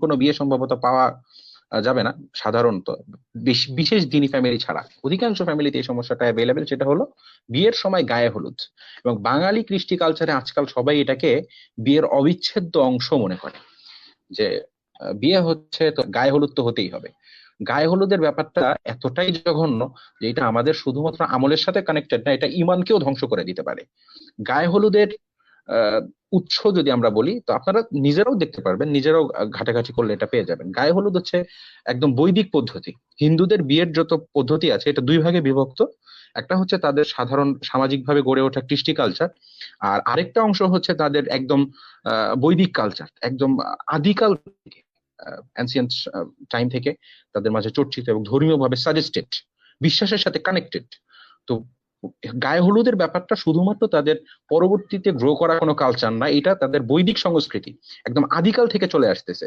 কোনো বিয়ে সম্ভবত পাওয়া যাবে না সাধারণত, বিশেষ দিনী ফ্যামিলি ছাড়া। অধিকাংশ ফ্যামিলিতে এই সমস্যাটা অ্যাভেলেবেল, সেটা হলো বিয়ের সময় গায়ে হলুদ। এবং বাঙালি কৃষ্টি কালচারে আজকাল সবাই এটাকে বিয়ের অবিচ্ছেদ্য অংশ মনে করে, যে বিয়ে হচ্ছে তো গায়ে হলুদ তো হতেই হবে। গায়ে হলুদের ব্যাপারটা এতটাই জঘন্য যে এটা আমাদের শুধুমাত্র আমলের সাথে কানেক্টেড না, এটা ইমানকেও ধ্বংস করে দিতে পারে। গায়ে হলুদের আহ, উৎস যদি আমরা বলি, তো আপনারা নিজেরাও দেখতে পারবেন, নিজেরাও ঘাটাঘাটি করলে এটা পেয়ে যাবেন। গায়ে হলুদ হচ্ছে একদম বৈদিক পদ্ধতি। হিন্দুদের বিয়ের যত পদ্ধতি আছে এটা দুই ভাগে বিভক্ত। একটা হচ্ছে তাদের সাধারণ সামাজিকভাবে গড়ে ওঠা কৃষ্টি কালচার, আর আরেকটা অংশ হচ্ছে তাদের একদম বৈদিক কালচার, একদম আদিকাল থেকে, অ্যানসিয়েন্ট টাইম থেকে তাদের মাঝে চর্চিত এবং ধর্মীয় ভাবে সাজেস্টেড, বিশ্বাসের সাথে কানেক্টেড। তো গায়ে হলুদের ব্যাপারটা শুধুমাত্র তাদের পরবর্তীতে গ্রো করা কোনো কালচার না, এটা তাদের বৈদিক সংস্কৃতি, একদম আদিকাল থেকে চলে আসতেছে।